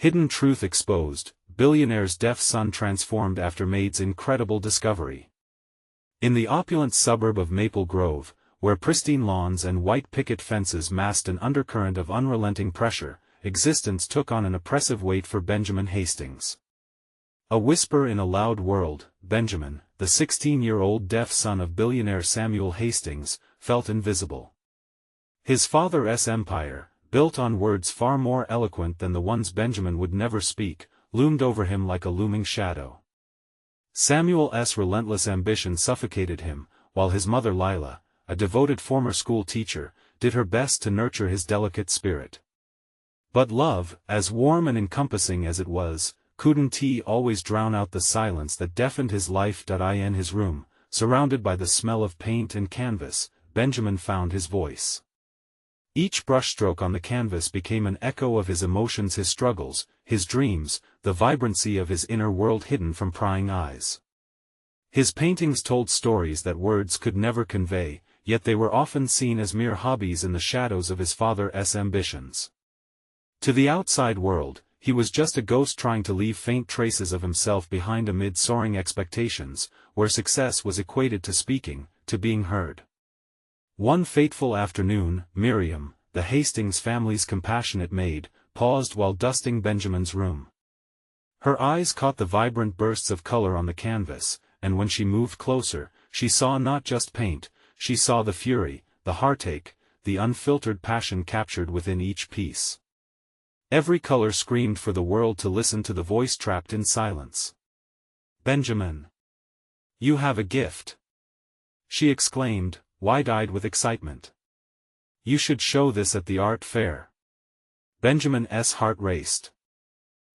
Hidden truth exposed, Billionaire's deaf son transformed after Maid's incredible discovery. In the opulent suburb of Maple Grove, where pristine lawns and white picket fences masked an undercurrent of unrelenting pressure, existence took on an oppressive weight for Benjamin Hastings. A whisper in a loud world, Benjamin, the 16-year-old deaf son of billionaire Samuel Hastings, felt invisible. His father's empire, built on words far more eloquent than the ones Benjamin would never speak, loomed over him like a looming shadow. Samuel's relentless ambition suffocated him, while his mother Lila, a devoted former school teacher, did her best to nurture his delicate spirit. But love, as warm and encompassing as it was, couldn't always drown out the silence that deafened his life. In his room, surrounded by the smell of paint and canvas, Benjamin found his voice. Each brushstroke on the canvas became an echo of his emotions, his struggles, his dreams, the vibrancy of his inner world hidden from prying eyes. His paintings told stories that words could never convey, yet they were often seen as mere hobbies in the shadows of his father's ambitions. To the outside world, he was just a ghost trying to leave faint traces of himself behind amid soaring expectations, where success was equated to speaking, to being heard. One fateful afternoon, Miriam, the Hastings family's compassionate maid, paused while dusting Benjamin's room. Her eyes caught the vibrant bursts of color on the canvas, and when she moved closer, she saw not just paint, she saw the fury, the heartache, the unfiltered passion captured within each piece. Every color screamed for the world to listen to the voice trapped in silence. "Benjamin! You have a gift!" she exclaimed, wide-eyed with excitement. "You should show this at the art fair." Benjamin's heart raced.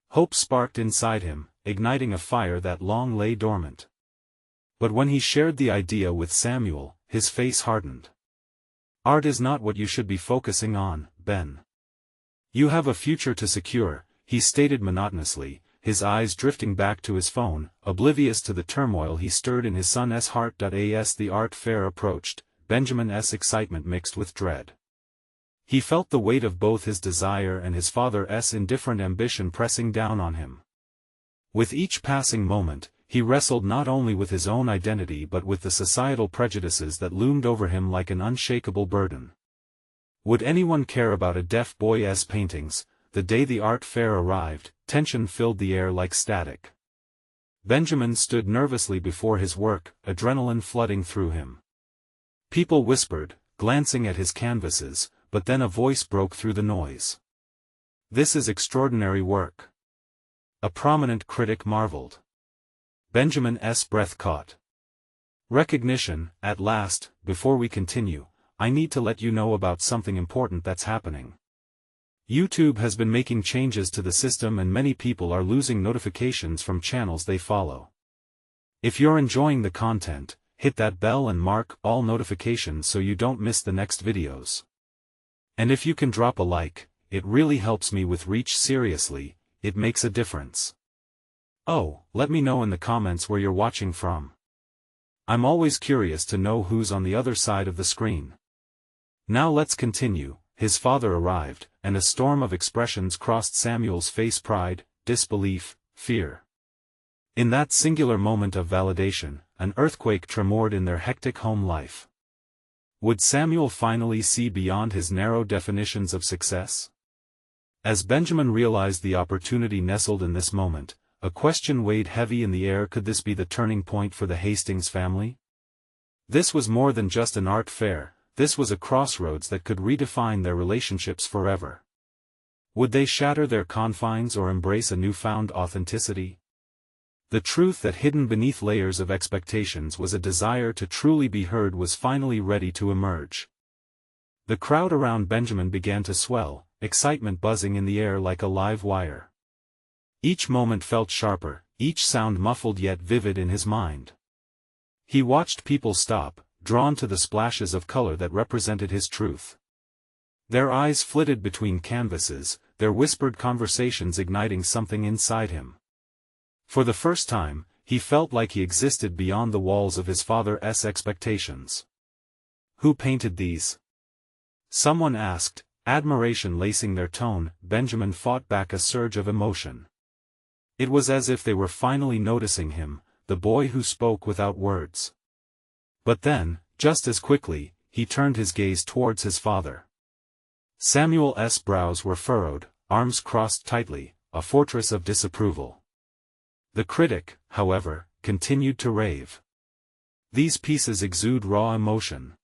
Hope sparked inside him, igniting a fire that long lay dormant. But when he shared the idea with Samuel, his face hardened. "Art is not what you should be focusing on, Ben. You have a future to secure," he stated monotonously, his eyes drifting back to his phone, oblivious to the turmoil he stirred in his son's heart. As the art fair approached, Benjamin's excitement mixed with dread. He felt the weight of both his desire and his father's indifferent ambition pressing down on him. With each passing moment, he wrestled not only with his own identity but with the societal prejudices that loomed over him like an unshakable burden. Would anyone care about a deaf boy's paintings? The day the art fair arrived, tension filled the air like static. Benjamin stood nervously before his work, adrenaline flooding through him. People whispered, glancing at his canvases, but then a voice broke through the noise. "This is extraordinary work." A prominent critic marveled. Benjamin's breath caught. "Recognition, at last. Before we continue, I need to let you know about something important that's happening. YouTube has been making changes to the system and many people are losing notifications from channels they follow. If you're enjoying the content, hit that bell and mark all notifications so you don't miss the next videos. And if you can drop a like, it really helps me with reach. Seriously, it makes a difference. Oh, let me know in the comments where you're watching from. I'm always curious to know who's on the other side of the screen." Now let's continue. His father arrived, and a storm of expressions crossed Samuel's face: pride, disbelief, fear. In that singular moment of validation, an earthquake tremored in their hectic home life. Would Samuel finally see beyond his narrow definitions of success? As Benjamin realized the opportunity nestled in this moment, a question weighed heavy in the air: could this be the turning point for the Hastings family? This was more than just an art fair, this was a crossroads that could redefine their relationships forever. Would they shatter their confines or embrace a newfound authenticity? The truth that hidden beneath layers of expectations was a desire to truly be heard was finally ready to emerge. The crowd around Benjamin began to swell, excitement buzzing in the air like a live wire. Each moment felt sharper, each sound muffled yet vivid in his mind. He watched people stop, drawn to the splashes of color that represented his truth. Their eyes flitted between canvases, their whispered conversations igniting something inside him. For the first time, he felt like he existed beyond the walls of his father's expectations. "Who painted these?" someone asked, Admiration lacing their tone, Benjamin fought back a surge of emotion. It was as if they were finally noticing him, the boy who spoke without words. But then, just as quickly, he turned his gaze towards his father. Samuel's brows were furrowed, arms crossed tightly, a fortress of disapproval. The critic, however, continued to rave. These pieces exude raw emotion.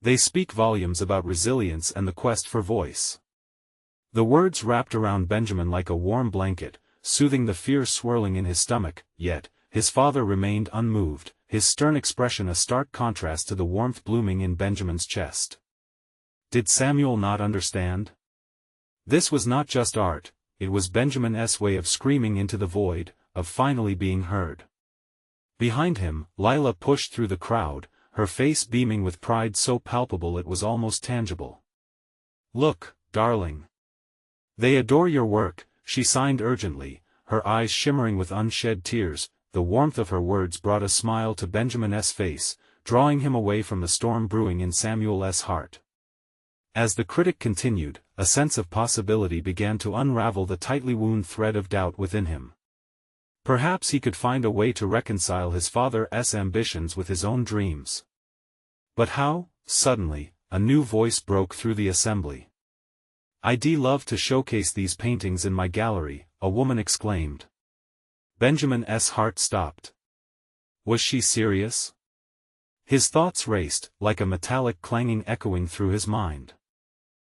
They speak volumes about resilience and the quest for voice. The words wrapped around Benjamin like a warm blanket, soothing the fear swirling in his stomach, yet, his father remained unmoved, his stern expression a stark contrast to the warmth blooming in Benjamin's chest. Did Samuel not understand? This was not just art, it was Benjamin's way of screaming into the void, of finally being heard. Behind him, Lila pushed through the crowd, her face beaming with pride so palpable it was almost tangible. "Look, darling. They adore your work," she signed urgently, her eyes shimmering with unshed tears. The warmth of her words brought a smile to Benjamin's face, drawing him away from the storm brewing in Samuel's heart. As the critic continued, a sense of possibility began to unravel the tightly wound thread of doubt within him. Perhaps he could find a way to reconcile his father's ambitions with his own dreams. But how? Suddenly, a new voice broke through the assembly. "I'd love to showcase these paintings in my gallery," a woman exclaimed. Benjamin's heart stopped. Was she serious? His thoughts raced, like a metallic clanging echoing through his mind.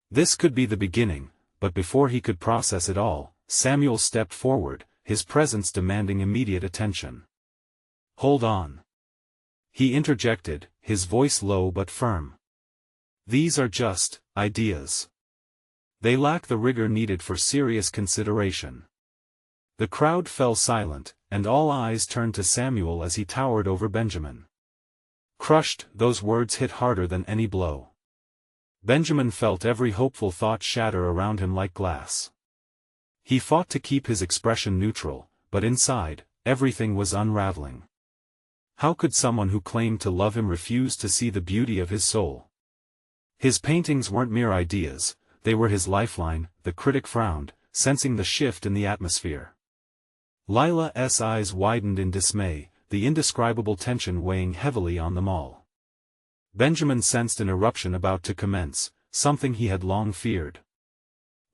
This could be the beginning, but before he could process it all, Samuel stepped forward, his presence demanding immediate attention. "Hold on," he interjected, his voice low but firm. "These are just ideas. They lack the rigor needed for serious consideration." The crowd fell silent, and all eyes turned to Samuel as he towered over Benjamin. Crushed, those words hit harder than any blow. Benjamin felt every hopeful thought shatter around him like glass. He fought to keep his expression neutral, but inside, everything was unraveling. How could someone who claimed to love him refuse to see the beauty of his soul? His paintings weren't mere ideas, they were his lifeline. The critic frowned, sensing the shift in the atmosphere. Lila's eyes widened in dismay, the indescribable tension weighing heavily on them all. Benjamin sensed an eruption about to commence, something he had long feared.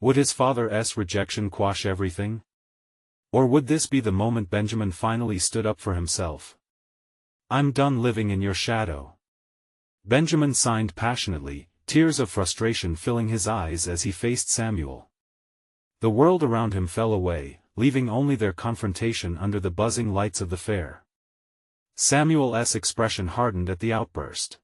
Would his father's rejection quash everything? Or would this be the moment Benjamin finally stood up for himself? "I'm done living in your shadow." Benjamin signed passionately, tears of frustration filling his eyes as he faced Samuel. The world around him fell away, leaving only their confrontation under the buzzing lights of the fair. Samuel's expression hardened at the outburst.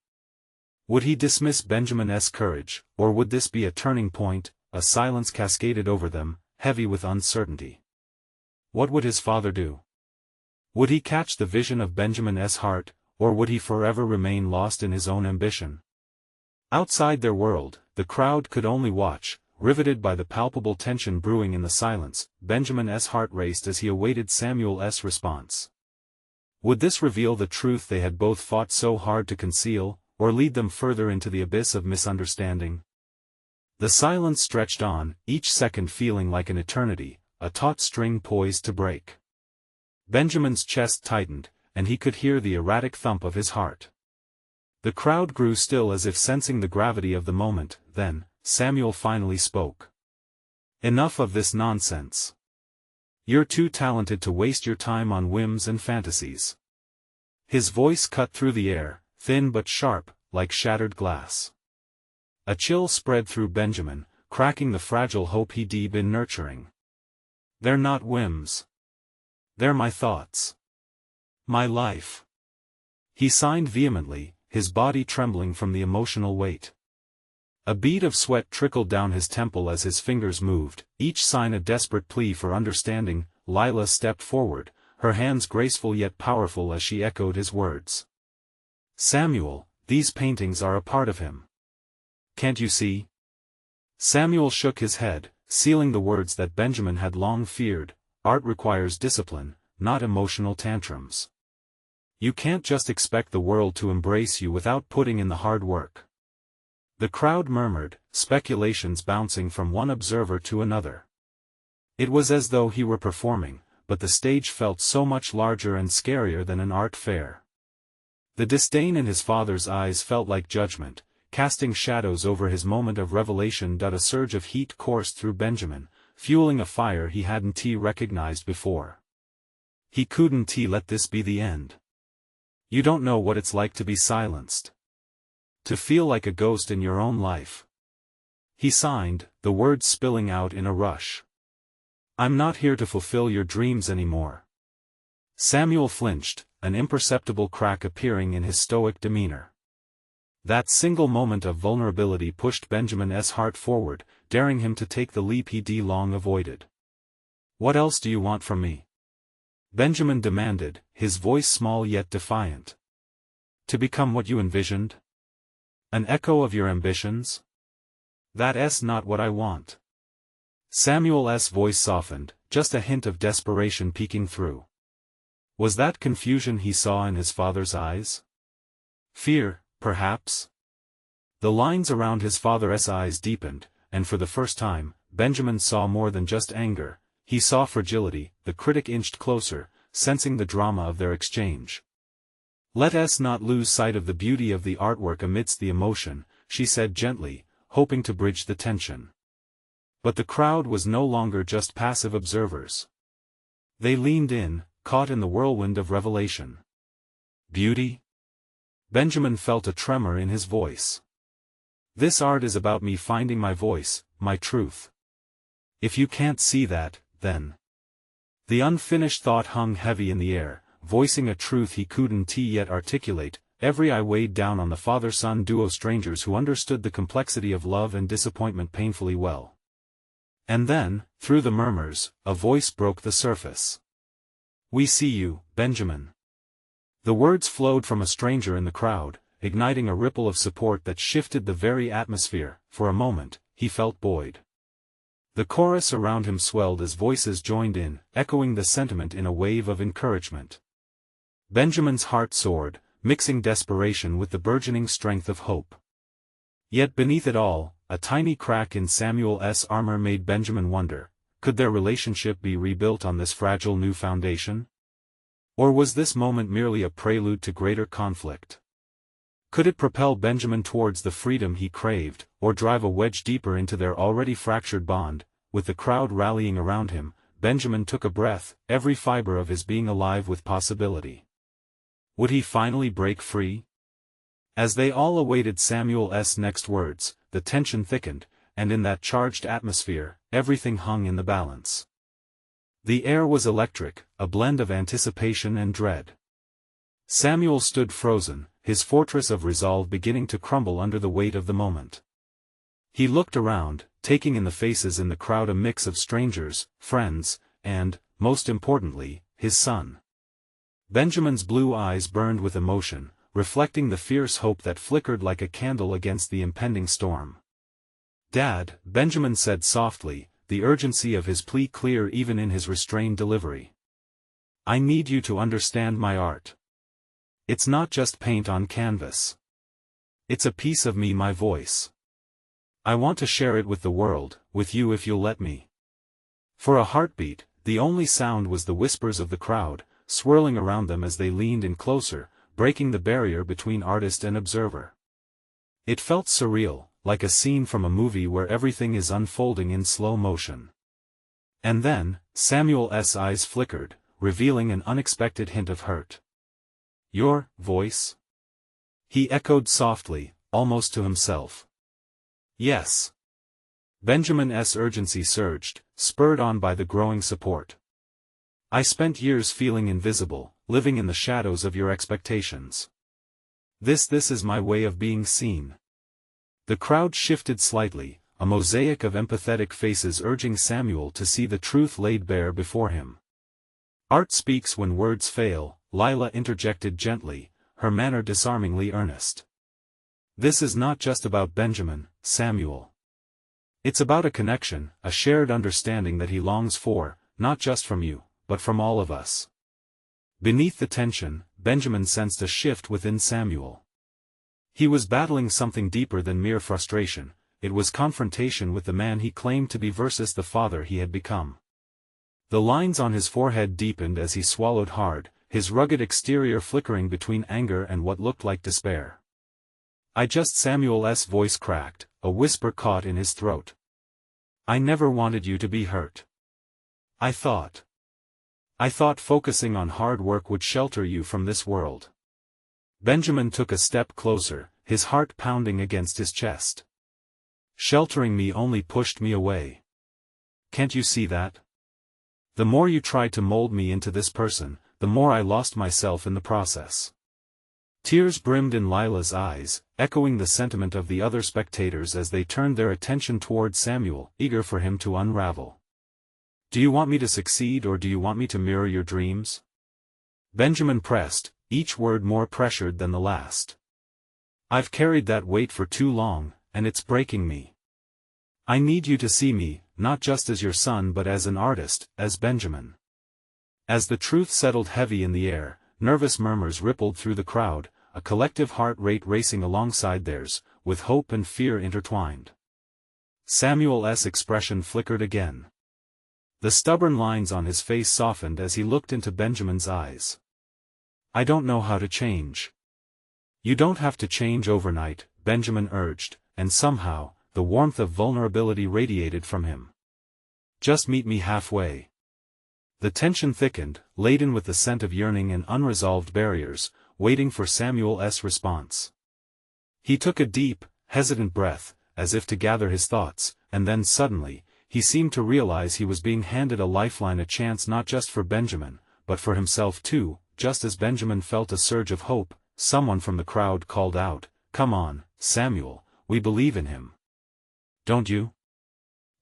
Would he dismiss Benjamin's courage, or would this be a turning point? A silence cascaded over them, heavy with uncertainty. What would his father do? Would he catch the vision of Benjamin's heart, or would he forever remain lost in his own ambition? Outside their world, the crowd could only watch, riveted by the palpable tension brewing in the silence. Benjamin's heart raced as he awaited Samuel's response. Would this reveal the truth they had both fought so hard to conceal, or lead them further into the abyss of misunderstanding? The silence stretched on, each second feeling like an eternity, a taut string poised to break. Benjamin's chest tightened, and he could hear the erratic thump of his heart. The crowd grew still as if sensing the gravity of the moment. Then, Samuel finally spoke. "Enough of this nonsense. You're too talented to waste your time on whims and fantasies." His voice cut through the air, thin but sharp, like shattered glass. A chill spread through Benjamin, cracking the fragile hope he'd been nurturing. "They're not whims. They're my thoughts. My life." He signed vehemently, his body trembling from the emotional weight. A bead of sweat trickled down his temple as his fingers moved, each sign a desperate plea for understanding. Lila stepped forward, her hands graceful yet powerful as she echoed his words. "Samuel, these paintings are a part of him. Can't you see?" Samuel shook his head, sealing the words that Benjamin had long feared. "Art requires discipline, not emotional tantrums. You can't just expect the world to embrace you without putting in the hard work." The crowd murmured, speculations bouncing from one observer to another. It was as though he were performing, but the stage felt so much larger and scarier than an art fair. The disdain in his father's eyes felt like judgment, casting shadows over his moment of revelation. A surge of heat coursed through Benjamin, fueling a fire he hadn't recognized before. He couldn't let this be the end. You don't know what it's like to be silenced. To feel like a ghost in your own life. He signed, the words spilling out in a rush. I'm not here to fulfill your dreams anymore. Samuel flinched, an imperceptible crack appearing in his stoic demeanor. That single moment of vulnerability pushed Benjamin's heart forward, daring him to take the leap he'd long avoided. What else do you want from me? Benjamin demanded, his voice small yet defiant. To become what you envisioned? An echo of your ambitions? That's not what I want. Samuel's voice softened, just a hint of desperation peeking through. Was that confusion he saw in his father's eyes? Fear, perhaps? The lines around his father's eyes deepened, and for the first time, Benjamin saw more than just anger. He saw fragility. The critic inched closer, sensing the drama of their exchange. Let us not lose sight of the beauty of the artwork amidst the emotion, she said gently, hoping to bridge the tension. But the crowd was no longer just passive observers. They leaned in, caught in the whirlwind of revelation. Beauty? Benjamin felt a tremor in his voice. This art is about me finding my voice, my truth. If you can't see that, then. The unfinished thought hung heavy in the air, voicing a truth he couldn't yet articulate. Every eye weighed down on the father-son duo, strangers who understood the complexity of love and disappointment painfully well. And then, through the murmurs, a voice broke the surface. We see you, Benjamin. The words flowed from a stranger in the crowd, igniting a ripple of support that shifted the very atmosphere. For a moment, he felt buoyed. The chorus around him swelled as voices joined in, echoing the sentiment in a wave of encouragement. Benjamin's heart soared, mixing desperation with the burgeoning strength of hope. Yet beneath it all, a tiny crack in Samuel's armor made Benjamin wonder, could their relationship be rebuilt on this fragile new foundation? Or was this moment merely a prelude to greater conflict? Could it propel Benjamin towards the freedom he craved, or drive a wedge deeper into their already fractured bond? With the crowd rallying around him, Benjamin took a breath, every fiber of his being alive with possibility. Would he finally break free? As they all awaited Samuel's next words, the tension thickened, and in that charged atmosphere, everything hung in the balance. The air was electric, a blend of anticipation and dread. Samuel stood frozen, his fortress of resolve beginning to crumble under the weight of the moment. He looked around, taking in the faces in the crowd a mix of strangers, friends, and, most importantly, his son. Benjamin's blue eyes burned with emotion, reflecting the fierce hope that flickered like a candle against the impending storm. Dad, Benjamin said softly, the urgency of his plea clear even in his restrained delivery. I need you to understand my art. It's not just paint on canvas. It's a piece of me, my voice. I want to share it with the world, with you if you'll let me. For a heartbeat, the only sound was the whispers of the crowd, swirling around them as they leaned in closer, breaking the barrier between artist and observer. It felt surreal, like a scene from a movie where everything is unfolding in slow motion. And then, Samuel's eyes flickered, revealing an unexpected hint of hurt. Your voice? He echoed softly, almost to himself. Yes. Benjamin's urgency surged, spurred on by the growing support. I spent years feeling invisible, living in the shadows of your expectations. This is my way of being seen. The crowd shifted slightly, a mosaic of empathetic faces urging Samuel to see the truth laid bare before him. Art speaks when words fail, Lila interjected gently, her manner disarmingly earnest. This is not just about Benjamin, Samuel. It's about a connection, a shared understanding that he longs for, not just from you, but from all of us. Beneath the tension, Benjamin sensed a shift within Samuel. He was battling something deeper than mere frustration. It was confrontation with the man he claimed to be versus the father he had become. The lines on his forehead deepened as he swallowed hard, his rugged exterior flickering between anger and what looked like despair. Samuel's voice cracked, a whisper caught in his throat. I never wanted you to be hurt. I thought focusing on hard work would shelter you from this world. Benjamin took a step closer, his heart pounding against his chest. Sheltering me only pushed me away. Can't you see that? The more you tried to mold me into this person, the more I lost myself in the process. Tears brimmed in Lila's eyes, echoing the sentiment of the other spectators as they turned their attention toward Samuel, eager for him to unravel. Do you want me to succeed or do you want me to mirror your dreams? Benjamin pressed, each word more pressured than the last. I've carried that weight for too long, and it's breaking me. I need you to see me, not just as your son but as an artist, as Benjamin. As the truth settled heavy in the air, nervous murmurs rippled through the crowd, a collective heart rate racing alongside theirs, with hope and fear intertwined. Samuel's expression flickered again. The stubborn lines on his face softened as he looked into Benjamin's eyes. I don't know how to change. You don't have to change overnight, Benjamin urged, and somehow, the warmth of vulnerability radiated from him. Just meet me halfway. The tension thickened, laden with the scent of yearning and unresolved barriers, waiting for Samuel's response. He took a deep, hesitant breath, as if to gather his thoughts, and then suddenly, he seemed to realize he was being handed a lifeline, a chance not just for Benjamin, but for himself too. Just as Benjamin felt a surge of hope, someone from the crowd called out, "Come on, Samuel, we believe in him. Don't you?"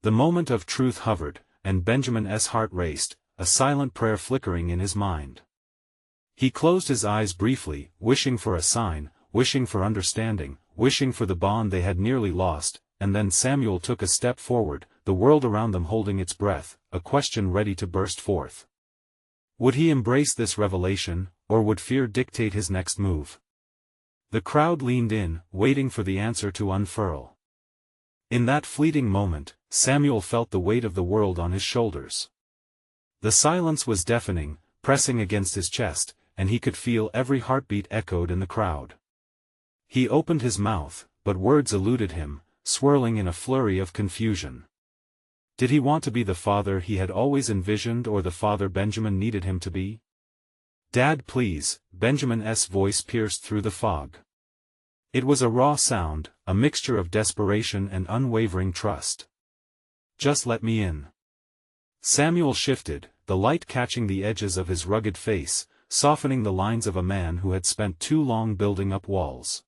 The moment of truth hovered, and Benjamin's heart raced, a silent prayer flickering in his mind. He closed his eyes briefly, wishing for a sign, wishing for understanding, wishing for the bond they had nearly lost, and then Samuel took a step forward, the world around them holding its breath, a question ready to burst forth. Would he embrace this revelation, or would fear dictate his next move? The crowd leaned in, waiting for the answer to unfurl. In that fleeting moment, Samuel felt the weight of the world on his shoulders. The silence was deafening, pressing against his chest, and he could feel every heartbeat echoed in the crowd. He opened his mouth, but words eluded him, swirling in a flurry of confusion. Did he want to be the father he had always envisioned or the father Benjamin needed him to be? Dad, please, Benjamin's voice pierced through the fog. It was a raw sound, a mixture of desperation and unwavering trust. Just let me in. Samuel shifted, the light catching the edges of his rugged face, softening the lines of a man who had spent too long building up walls.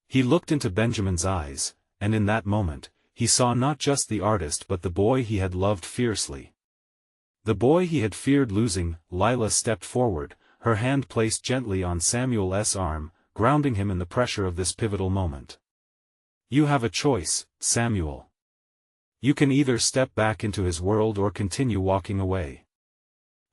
He looked into Benjamin's eyes, and in that moment, he saw not just the artist but the boy he had loved fiercely. The boy he had feared losing. Lila stepped forward, her hand placed gently on Samuel's arm, grounding him in the pressure of this pivotal moment. You have a choice, Samuel. You can either step back into his world or continue walking away.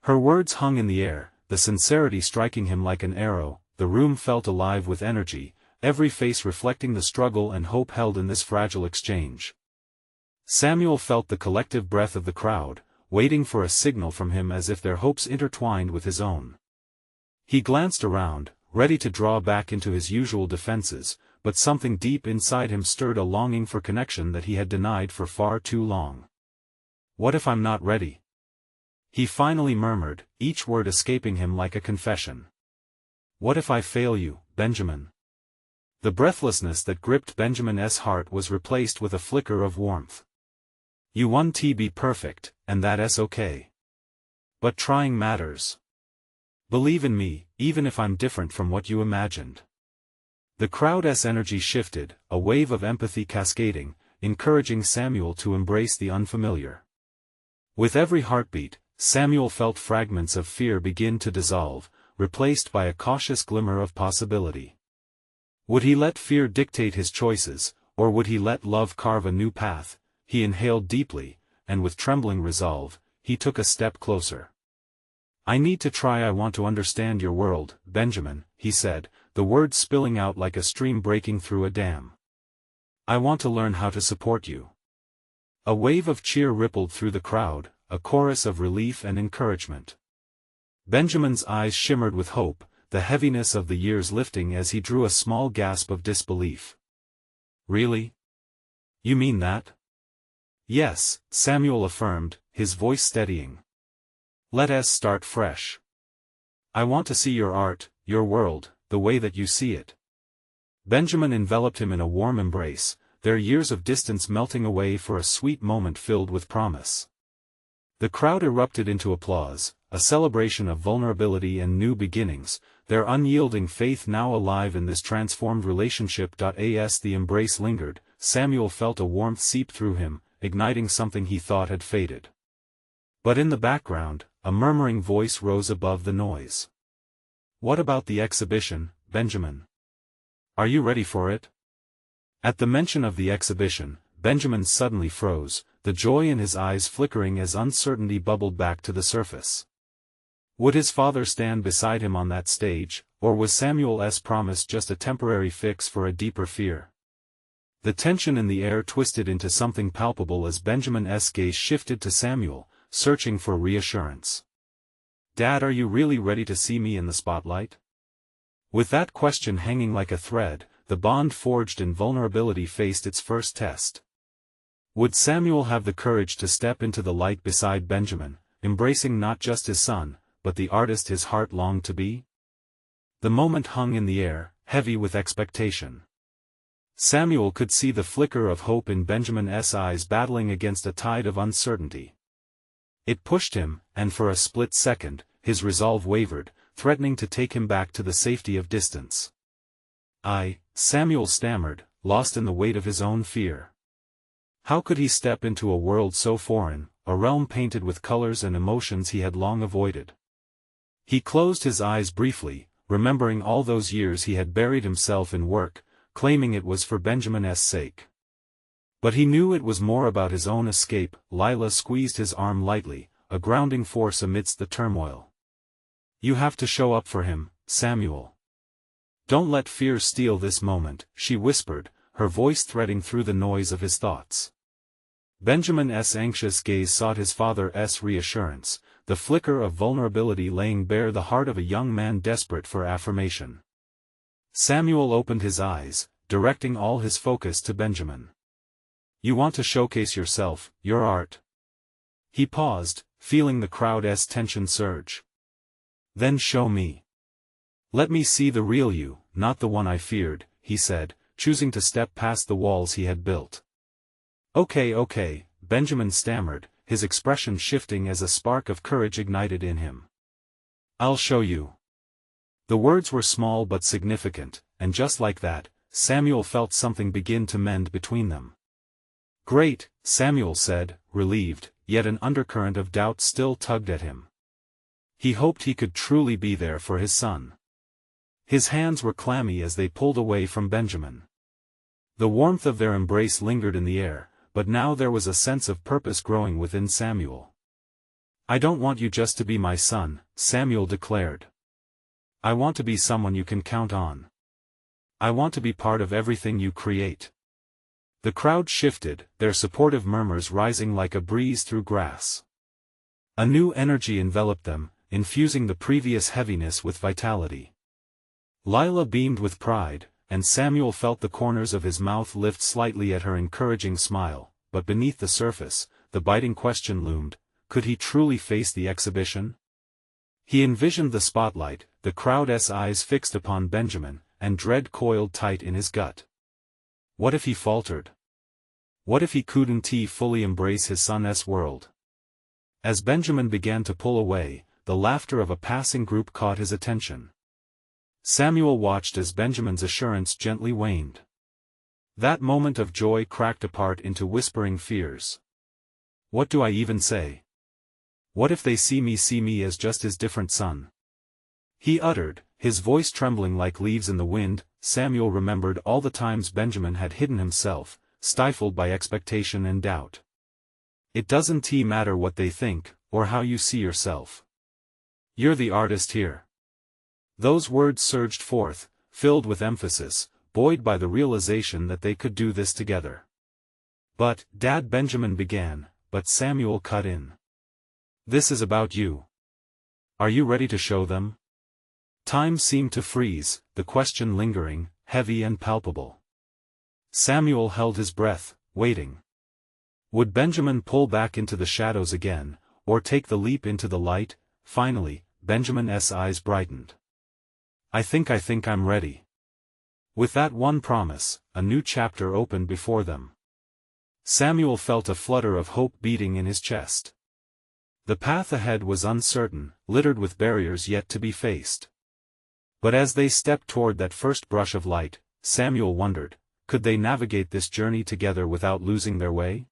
Her words hung in the air, the sincerity striking him like an arrow. The room felt alive with energy, every face reflecting the struggle and hope held in this fragile exchange. Samuel felt the collective breath of the crowd, waiting for a signal from him as if their hopes intertwined with his own. He glanced around, ready to draw back into his usual defenses, but something deep inside him stirred a longing for connection that he had denied for far too long. What if I'm not ready? He finally murmured, each word escaping him like a confession. What if I fail you, Benjamin? The breathlessness that gripped Benjamin's heart was replaced with a flicker of warmth. You want to be perfect, and that's okay. But trying matters. Believe in me, even if I'm different from what you imagined. The crowd's energy shifted, a wave of empathy cascading, encouraging Samuel to embrace the unfamiliar. With every heartbeat, Samuel felt fragments of fear begin to dissolve, replaced by a cautious glimmer of possibility. Would he let fear dictate his choices, or would he let love carve a new path? He inhaled deeply, and with trembling resolve, he took a step closer. I need to try. I want to understand your world, Benjamin, he said, the words spilling out like a stream breaking through a dam. "I want to learn how to support you." A wave of cheer rippled through the crowd, a chorus of relief and encouragement. Benjamin's eyes shimmered with hope, the heaviness of the years lifting as he drew a small gasp of disbelief. "Really? You mean that?" "Yes," Samuel affirmed, his voice steadying. "Let us start fresh. I want to see your art, your world, the way that you see it." Benjamin enveloped him in a warm embrace, their years of distance melting away for a sweet moment filled with promise. The crowd erupted into applause, a celebration of vulnerability and new beginnings, their unyielding faith now alive in this transformed relationship. As the embrace lingered, Samuel felt a warmth seep through him, igniting something he thought had faded. But in the background, a murmuring voice rose above the noise. "What about the exhibition, Benjamin? Are you ready for it?" At the mention of the exhibition, Benjamin suddenly froze, the joy in his eyes flickering as uncertainty bubbled back to the surface. Would his father stand beside him on that stage, or was Samuel's promise just a temporary fix for a deeper fear? The tension in the air twisted into something palpable as Benjamin's gaze shifted to Samuel, searching for reassurance. "Dad, are you really ready to see me in the spotlight?" With that question hanging like a thread, the bond forged in vulnerability faced its first test. Would Samuel have the courage to step into the light beside Benjamin, embracing not just his son, but the artist his heart longed to be? The moment hung in the air, heavy with expectation. Samuel could see the flicker of hope in Benjamin's eyes battling against a tide of uncertainty. It pushed him, and for a split second, his resolve wavered, threatening to take him back to the safety of distance. Samuel stammered, lost in the weight of his own fear. How could he step into a world so foreign, a realm painted with colors and emotions he had long avoided? He closed his eyes briefly, remembering all those years he had buried himself in work, claiming it was for Benjamin's sake. But he knew it was more about his own escape. Lila squeezed his arm lightly, a grounding force amidst the turmoil. "You have to show up for him, Samuel. Don't let fear steal this moment," she whispered, her voice threading through the noise of his thoughts. Benjamin's anxious gaze sought his father's reassurance, the flicker of vulnerability laying bare the heart of a young man desperate for affirmation. Samuel opened his eyes, directing all his focus to Benjamin. "You want to showcase yourself, your art?" He paused, feeling the crowd's tension surge. "Then show me. Let me see the real you, not the one I feared," he said, choosing to step past the walls he had built. Okay, Benjamin stammered, his expression shifting as a spark of courage ignited in him. "I'll show you." The words were small but significant, and just like that, Samuel felt something begin to mend between them. "Great," Samuel said, relieved, yet an undercurrent of doubt still tugged at him. He hoped he could truly be there for his son. His hands were clammy as they pulled away from Benjamin. The warmth of their embrace lingered in the air, but now there was a sense of purpose growing within Samuel. "I don't want you just to be my son," Samuel declared. "I want to be someone you can count on. I want to be part of everything you create." The crowd shifted, their supportive murmurs rising like a breeze through grass. A new energy enveloped them, infusing the previous heaviness with vitality. Lila beamed with pride, and Samuel felt the corners of his mouth lift slightly at her encouraging smile, but beneath the surface, the biting question loomed: could he truly face the exhibition? He envisioned the spotlight, the crowd's eyes fixed upon Benjamin, and dread coiled tight in his gut. What if he faltered? What if he couldn't fully embrace his son's world? As Benjamin began to pull away, the laughter of a passing group caught his attention. Samuel watched as Benjamin's assurance gently waned. That moment of joy cracked apart into whispering fears. What do I even say? What if they see me as just his different son? He uttered, his voice trembling like leaves in the wind. Samuel remembered all the times Benjamin had hidden himself, stifled by expectation and doubt. It doesn't matter what they think, or how you see yourself. You're the artist here. Those words surged forth, filled with emphasis, buoyed by the realization that they could do this together. "But, Dad," Benjamin began, but Samuel cut in. "This is about you. Are you ready to show them?" Time seemed to freeze, the question lingering, heavy and palpable. Samuel held his breath, waiting. Would Benjamin pull back into the shadows again, or take the leap into the light? Finally, Benjamin's eyes brightened. I think I'm ready." With that one promise, a new chapter opened before them. Samuel felt a flutter of hope beating in his chest. The path ahead was uncertain, littered with barriers yet to be faced. But as they stepped toward that first brush of light, Samuel wondered, could they navigate this journey together without losing their way?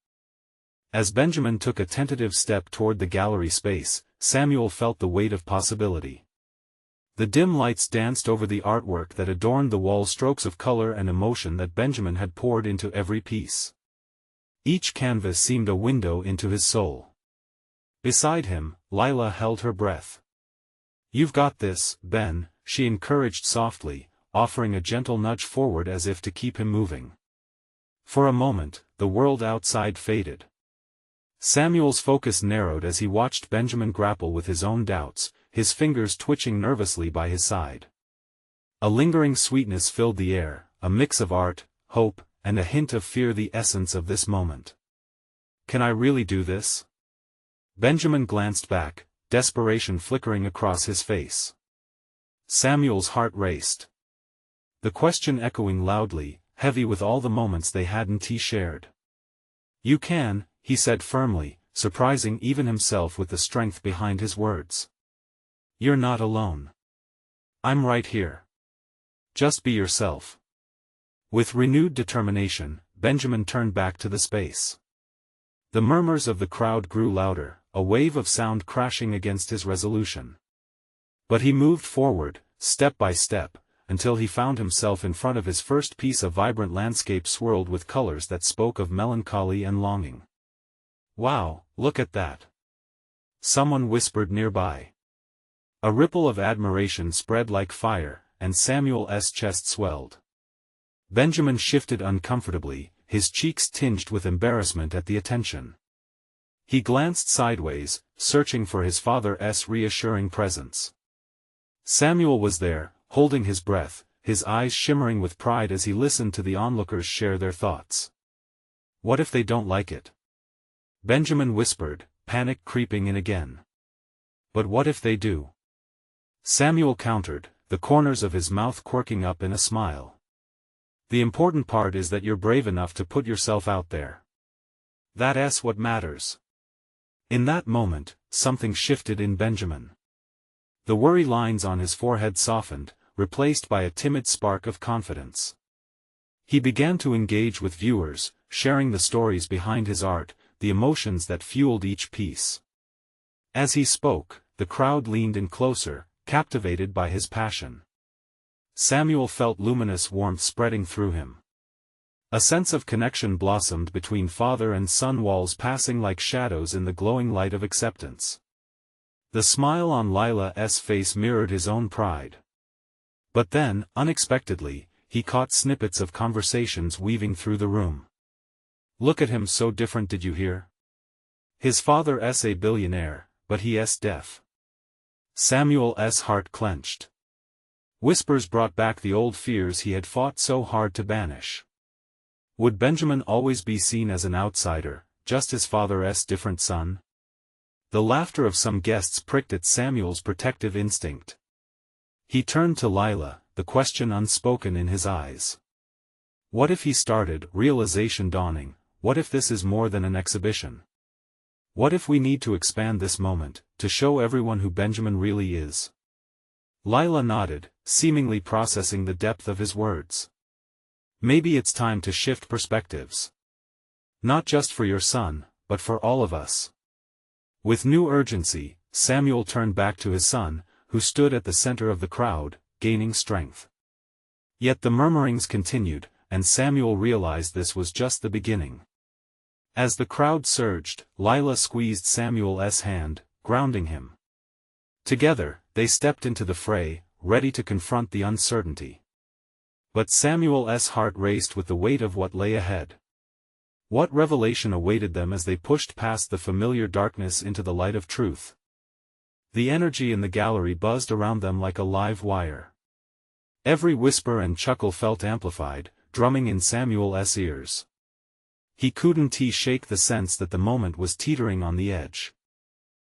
As Benjamin took a tentative step toward the gallery space, Samuel felt the weight of possibility. The dim lights danced over the artwork that adorned the wall, strokes of color and emotion that Benjamin had poured into every piece. Each canvas seemed a window into his soul. Beside him, Lila held her breath. "You've got this, Ben," she encouraged softly, offering a gentle nudge forward as if to keep him moving. For a moment, the world outside faded. Samuel's focus narrowed as he watched Benjamin grapple with his own doubts, his fingers twitching nervously by his side. A lingering sweetness filled the air, a mix of art, hope, and a hint of fear, the essence of this moment. "Can I really do this?" Benjamin glanced back, desperation flickering across his face. Samuel's heart raced. The question echoing loudly, heavy with all the moments they hadn't shared. "You can," he said firmly, surprising even himself with the strength behind his words. "You're not alone. I'm right here. Just be yourself." With renewed determination, Benjamin turned back to the space. The murmurs of the crowd grew louder, a wave of sound crashing against his resolution. But he moved forward, step by step, until he found himself in front of his first piece of vibrant landscape swirled with colors that spoke of melancholy and longing. "Wow, look at that!" someone whispered nearby. A ripple of admiration spread like fire, and Samuel's chest swelled. Benjamin shifted uncomfortably, his cheeks tinged with embarrassment at the attention. He glanced sideways, searching for his father's reassuring presence. Samuel was there, holding his breath, his eyes shimmering with pride as he listened to the onlookers share their thoughts. "What if they don't like it?" Benjamin whispered, panic creeping in again. "But what if they do?" Samuel countered, the corners of his mouth quirking up in a smile. "The important part is that you're brave enough to put yourself out there. That's what matters." In that moment, something shifted in Benjamin. The worry lines on his forehead softened, replaced by a timid spark of confidence. He began to engage with viewers, sharing the stories behind his art, the emotions that fueled each piece. As he spoke, the crowd leaned in closer, captivated by his passion. Samuel felt luminous warmth spreading through him. A sense of connection blossomed between father and son, walls passing like shadows in the glowing light of acceptance. The smile on Lila's face mirrored his own pride. But then, unexpectedly, he caught snippets of conversations weaving through the room. "Look at him, so different, did you hear? His father's a billionaire, but he's deaf." Samuel's heart clenched. Whispers brought back the old fears he had fought so hard to banish. Would Benjamin always be seen as an outsider, just his father's different son? The laughter of some guests pricked at Samuel's protective instinct. He turned to Lila, the question unspoken in his eyes. What if he started, realization dawning, what if this is more than an exhibition? What if we need to expand this moment, to show everyone who Benjamin really is? Lila nodded, seemingly processing the depth of his words. "Maybe it's time to shift perspectives. Not just for your son, but for all of us." With new urgency, Samuel turned back to his son, who stood at the center of the crowd, gaining strength. Yet the murmurings continued, and Samuel realized this was just the beginning. As the crowd surged, Lila squeezed Samuel's hand, grounding him. Together, they stepped into the fray, ready to confront the uncertainty. But Samuel's heart raced with the weight of what lay ahead. What revelation awaited them as they pushed past the familiar darkness into the light of truth? The energy in the gallery buzzed around them like a live wire. Every whisper and chuckle felt amplified, drumming in Samuel's ears. He couldn't shake the sense that the moment was teetering on the edge.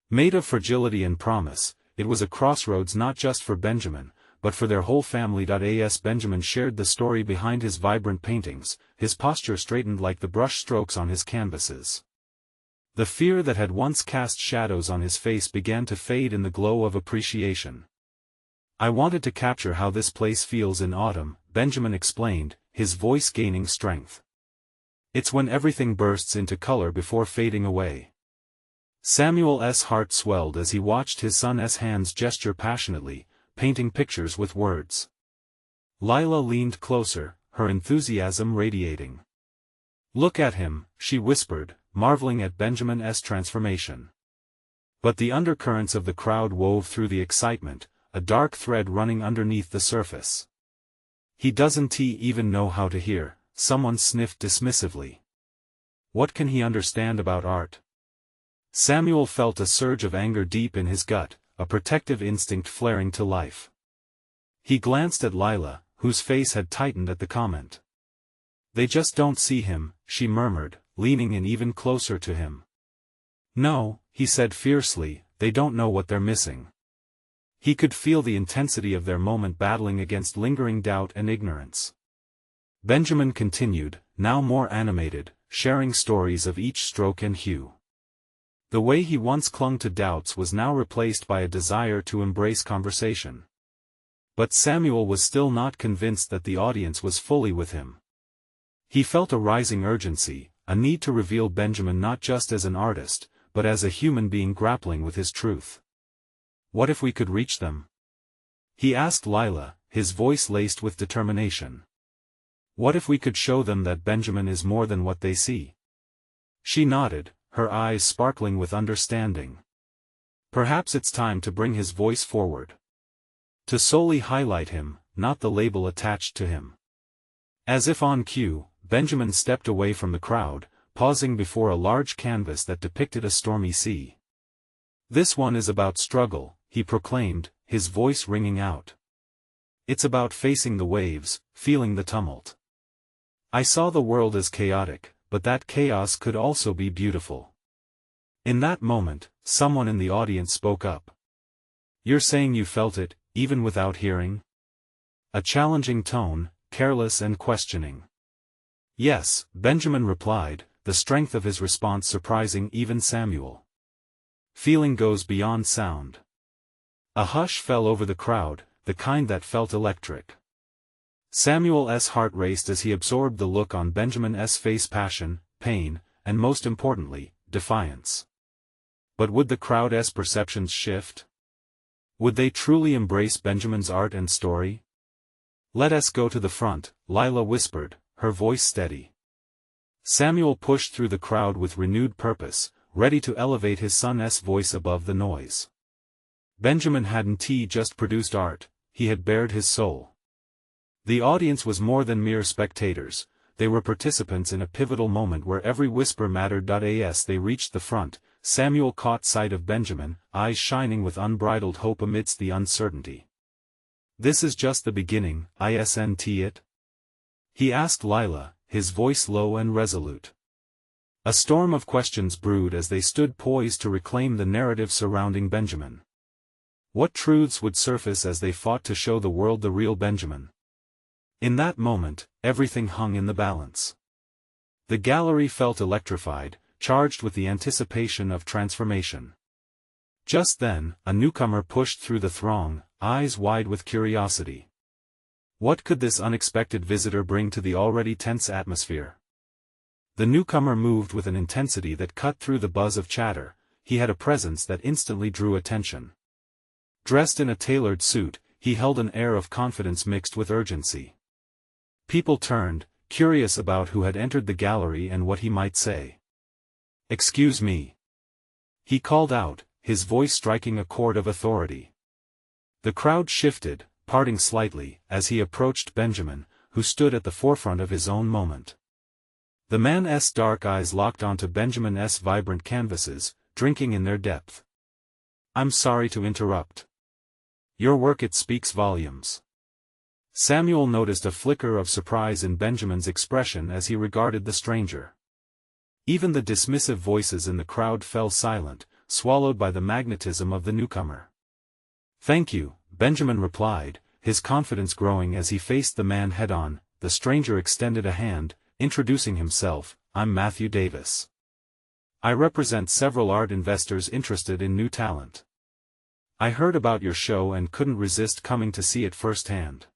Made of fragility and promise, it was a crossroads not just for Benjamin, but for their whole family. As Benjamin shared the story behind his vibrant paintings, his posture straightened like the brush strokes on his canvases. The fear that had once cast shadows on his face began to fade in the glow of appreciation. "I wanted to capture how this place feels in autumn," Benjamin explained, his voice gaining strength. "It's when everything bursts into color before fading away." Samuel's heart swelled as he watched his son's hands gesture passionately, painting pictures with words. Lila leaned closer, her enthusiasm radiating. "Look at him," she whispered, marveling at Benjamin's transformation. But the undercurrents of the crowd wove through the excitement, a dark thread running underneath the surface. "He doesn't even know how to hear," someone sniffed dismissively. "What can he understand about art?" Samuel felt a surge of anger deep in his gut, a protective instinct flaring to life. He glanced at Lila, whose face had tightened at the comment. "They just don't see him," she murmured, leaning in even closer to him. "No," he said fiercely, "they don't know what they're missing." He could feel the intensity of their moment battling against lingering doubt and ignorance. Benjamin continued, now more animated, sharing stories of each stroke and hue. The way he once clung to doubts was now replaced by a desire to embrace conversation. But Samuel was still not convinced that the audience was fully with him. He felt a rising urgency, a need to reveal Benjamin not just as an artist, but as a human being grappling with his truth. "What if we could reach them?" he asked Lila, his voice laced with determination. "What if we could show them that Benjamin is more than what they see?" She nodded, her eyes sparkling with understanding. "Perhaps it's time to bring his voice forward. To solely highlight him, not the label attached to him." As if on cue, Benjamin stepped away from the crowd, pausing before a large canvas that depicted a stormy sea. "This one is about struggle," he proclaimed, his voice ringing out. "It's about facing the waves, feeling the tumult. I saw the world as chaotic, but that chaos could also be beautiful." In that moment, someone in the audience spoke up. "You're saying you felt it, even without hearing?" A challenging tone, careless and questioning. "Yes," Benjamin replied, the strength of his response surprising even Samuel. "Feeling goes beyond sound." A hush fell over the crowd, the kind that felt electric. Samuel's heart raced as he absorbed the look on Benjamin's face: passion, pain, and most importantly, defiance. But would the crowd's perceptions shift? Would they truly embrace Benjamin's art and story? "Let us go to the front," Lila whispered, her voice steady. Samuel pushed through the crowd with renewed purpose, ready to elevate his son's voice above the noise. Benjamin hadn't just produced art, he had bared his soul. The audience was more than mere spectators, they were participants in a pivotal moment where every whisper mattered. As they reached the front, Samuel caught sight of Benjamin, eyes shining with unbridled hope amidst the uncertainty. "This is just the beginning, isn't it?" he asked Lila, his voice low and resolute. A storm of questions brewed as they stood poised to reclaim the narrative surrounding Benjamin. What truths would surface as they fought to show the world the real Benjamin? In that moment, everything hung in the balance. The gallery felt electrified, charged with the anticipation of transformation. Just then, a newcomer pushed through the throng, eyes wide with curiosity. What could this unexpected visitor bring to the already tense atmosphere? The newcomer moved with an intensity that cut through the buzz of chatter. He had a presence that instantly drew attention. Dressed in a tailored suit, he held an air of confidence mixed with urgency. People turned, curious about who had entered the gallery and what he might say. "Excuse me," he called out, his voice striking a chord of authority. The crowd shifted, parting slightly, as he approached Benjamin, who stood at the forefront of his own moment. The man's dark eyes locked onto Benjamin's vibrant canvases, drinking in their depth. "I'm sorry to interrupt. Your work, it speaks volumes." Samuel noticed a flicker of surprise in Benjamin's expression as he regarded the stranger. Even the dismissive voices in the crowd fell silent, swallowed by the magnetism of the newcomer. "Thank you," Benjamin replied, his confidence growing as he faced the man head-on. The stranger extended a hand, introducing himself. "I'm Matthew Davis. I represent several art investors interested in new talent. I heard about your show and couldn't resist coming to see it firsthand."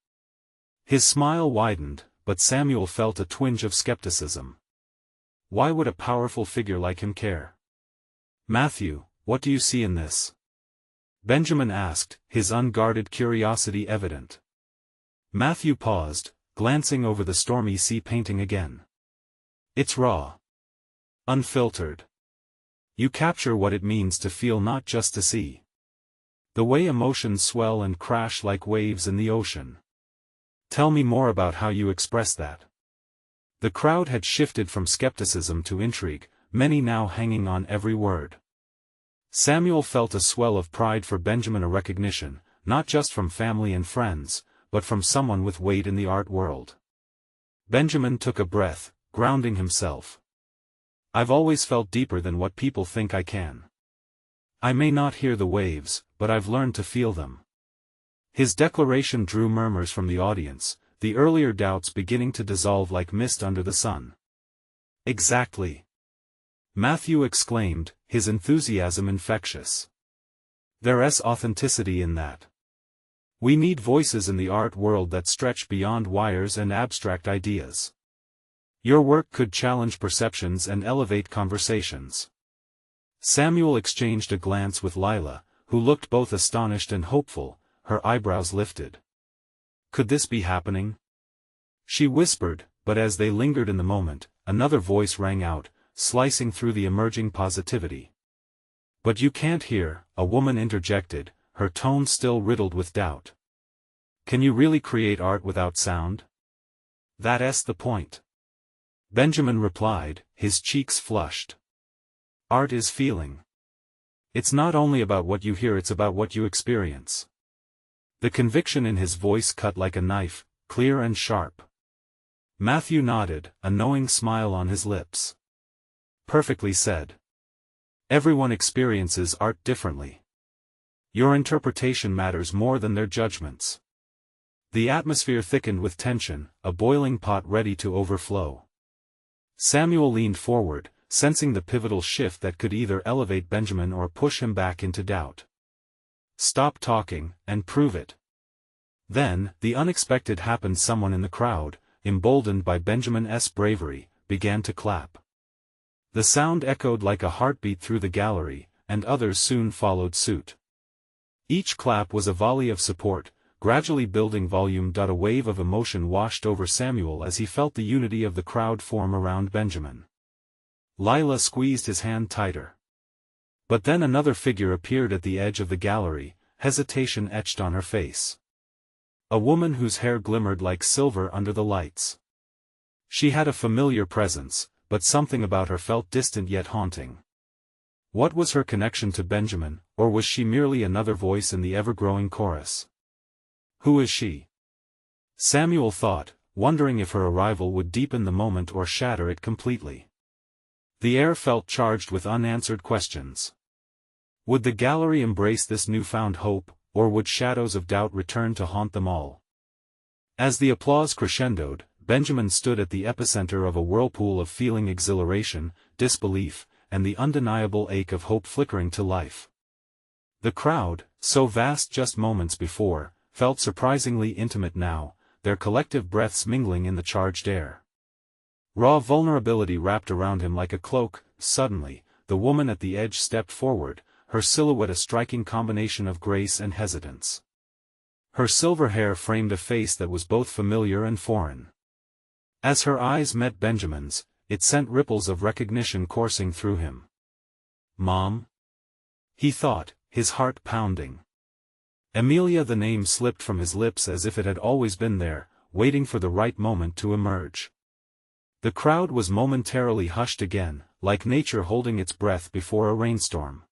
His smile widened, but Samuel felt a twinge of skepticism. Why would a powerful figure like him care? "Matthew, what do you see in this?" Benjamin asked, his unguarded curiosity evident. Matthew paused, glancing over the stormy sea painting again. "It's raw. Unfiltered. You capture what it means to feel, not just to see. The way emotions swell and crash like waves in the ocean. Tell me more about how you express that." The crowd had shifted from skepticism to intrigue, many now hanging on every word. Samuel felt a swell of pride for Benjamin, a recognition, not just from family and friends, but from someone with weight in the art world. Benjamin took a breath, grounding himself. "I've always felt deeper than what people think I can. I may not hear the waves, but I've learned to feel them." His declaration drew murmurs from the audience, the earlier doubts beginning to dissolve like mist under the sun. "Exactly," Matthew exclaimed, his enthusiasm infectious. "There's authenticity in that. We need voices in the art world that stretch beyond wires and abstract ideas. Your work could challenge perceptions and elevate conversations." Samuel exchanged a glance with Lila, who looked both astonished and hopeful, her eyebrows lifted. Could this be happening? She whispered, but as they lingered in the moment, another voice rang out, slicing through the emerging positivity. "But you can't hear," a woman interjected, her tone still riddled with doubt. "Can you really create art without sound?" "That's the point," Benjamin replied, his cheeks flushed. "Art is feeling. It's not only about what you hear, it's about what you experience." The conviction in his voice cut like a knife, clear and sharp. Matthew nodded, a knowing smile on his lips. "Perfectly said. Everyone experiences art differently. Your interpretation matters more than their judgments." The atmosphere thickened with tension, a boiling pot ready to overflow. Samuel leaned forward, sensing the pivotal shift that could either elevate Benjamin or push him back into doubt. "Stop talking, and prove it." Then, the unexpected happened. Someone in the crowd, emboldened by Benjamin's bravery, began to clap. The sound echoed like a heartbeat through the gallery, and others soon followed suit. Each clap was a volley of support, gradually building volume. A wave of emotion washed over Samuel as he felt the unity of the crowd form around Benjamin. Lila squeezed his hand tighter. But then another figure appeared at the edge of the gallery, hesitation etched on her face. A woman whose hair glimmered like silver under the lights. She had a familiar presence, but something about her felt distant yet haunting. What was her connection to Benjamin, or was she merely another voice in the ever-growing chorus? Who is she? Samuel thought, wondering if her arrival would deepen the moment or shatter it completely. The air felt charged with unanswered questions. Would the gallery embrace this newfound hope, or would shadows of doubt return to haunt them all? As the applause crescendoed, Benjamin stood at the epicenter of a whirlpool of feeling, exhilaration, disbelief, and the undeniable ache of hope flickering to life. The crowd, so vast just moments before, felt surprisingly intimate now, their collective breaths mingling in the charged air. Raw vulnerability wrapped around him like a cloak. Suddenly, the woman at the edge stepped forward, her silhouette a striking combination of grace and hesitance. Her silver hair framed a face that was both familiar and foreign. As her eyes met Benjamin's, it sent ripples of recognition coursing through him. "Mom?" he thought, his heart pounding. Amelia, the name slipped from his lips as if it had always been there, waiting for the right moment to emerge. The crowd was momentarily hushed again, like nature holding its breath before a rainstorm.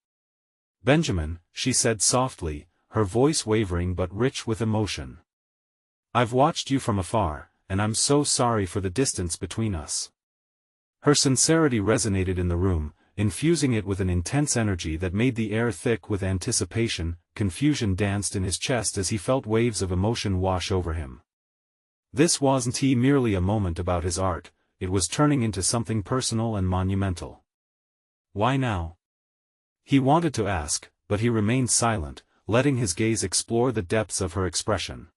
"Benjamin," she said softly, her voice wavering but rich with emotion. "I've watched you from afar, and I'm so sorry for the distance between us." Her sincerity resonated in the room, infusing it with an intense energy that made the air thick with anticipation. Confusion danced in his chest as he felt waves of emotion wash over him. This wasn't merely a moment about his art, it was turning into something personal and monumental. "Why now?" he wanted to ask, but he remained silent, letting his gaze explore the depths of her expression.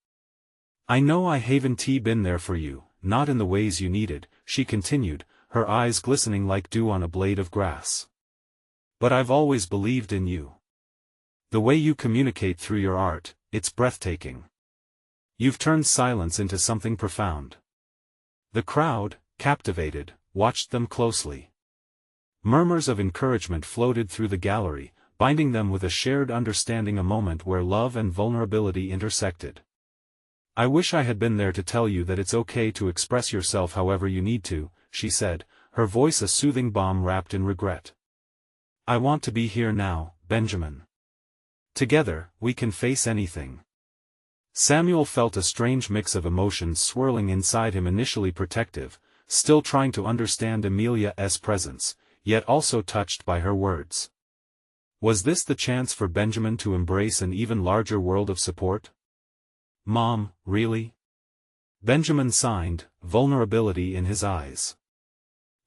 "I know I haven't been there for you, not in the ways you needed," she continued, her eyes glistening like dew on a blade of grass. "But I've always believed in you. The way you communicate through your art, it's breathtaking. You've turned silence into something profound." The crowd, captivated, watched them closely. Murmurs of encouragement floated through the gallery, binding them with a shared understanding, a moment where love and vulnerability intersected. "I wish I had been there to tell you that it's okay to express yourself however you need to," she said, her voice a soothing balm wrapped in regret. "I want to be here now, Benjamin. Together, we can face anything." Samuel felt a strange mix of emotions swirling inside him, initially protective, still trying to understand Amelia's presence, yet also touched by her words. Was this the chance for Benjamin to embrace an even larger world of support? "Mom, really?" Benjamin signed, vulnerability in his eyes.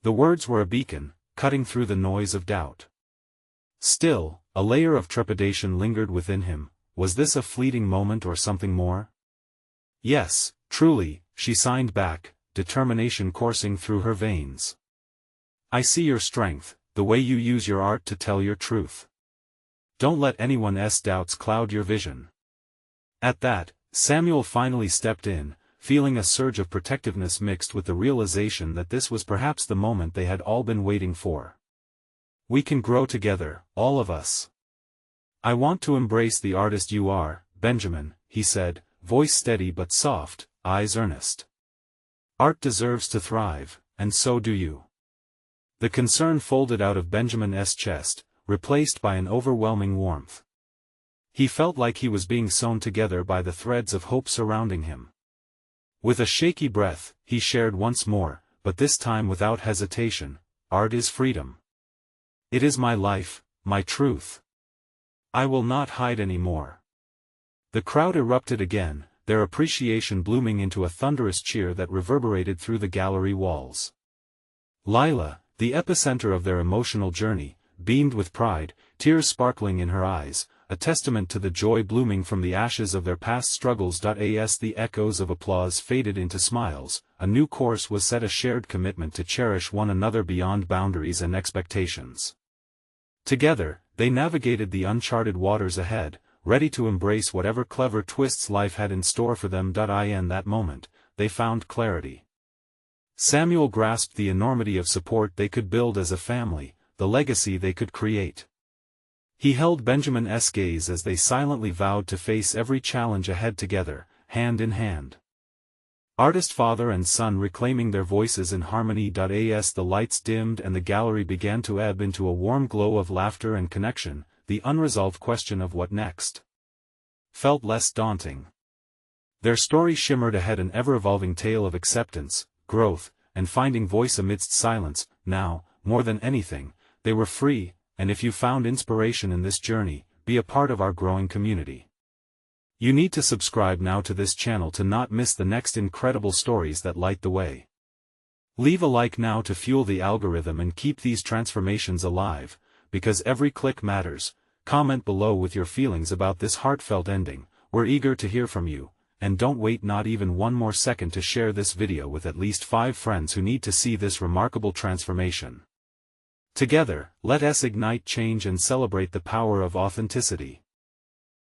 The words were a beacon, cutting through the noise of doubt. Still, a layer of trepidation lingered within him. Was this a fleeting moment or something more? "Yes, truly," she signed back, determination coursing through her veins. "I see your strength, the way you use your art to tell your truth. Don't let anyone's doubts cloud your vision." At that, Samuel finally stepped in, feeling a surge of protectiveness mixed with the realization that this was perhaps the moment they had all been waiting for. "We can grow together, all of us. I want to embrace the artist you are, Benjamin," he said, voice steady but soft, eyes earnest. "Art deserves to thrive, and so do you." The concern folded out of Benjamin's chest, replaced by an overwhelming warmth. He felt like he was being sewn together by the threads of hope surrounding him. With a shaky breath, he shared once more, but this time without hesitation, "Art is freedom. It is my life, my truth. I will not hide any more." The crowd erupted again, their appreciation blooming into a thunderous cheer that reverberated through the gallery walls. Lila, the epicenter of their emotional journey, beamed with pride, tears sparkling in her eyes, a testament to the joy blooming from the ashes of their past struggles. As the echoes of applause faded into smiles, a new course was set, a shared commitment to cherish one another beyond boundaries and expectations. Together, they navigated the uncharted waters ahead, ready to embrace whatever clever twists life had in store for them. In that moment, they found clarity. Samuel grasped the enormity of support they could build as a family, the legacy they could create. He held Benjamin's gaze as they silently vowed to face every challenge ahead together, hand in hand. Artist father and son reclaiming their voices in harmony. As the lights dimmed and the gallery began to ebb into a warm glow of laughter and connection, the unresolved question of what next felt less daunting. Their story shimmered ahead, an ever-evolving tale of acceptance, growth, and finding voice amidst silence. Now, more than anything, they were free, and if you found inspiration in this journey, be a part of our growing community. You need to subscribe now to this channel to not miss the next incredible stories that light the way. Leave a like now to fuel the algorithm and keep these transformations alive, because every click matters. Comment below with your feelings about this heartfelt ending. We're eager to hear from you, and don't wait not even one more second to share this video with at least 5 friends who need to see this remarkable transformation. Together, let us ignite change and celebrate the power of authenticity.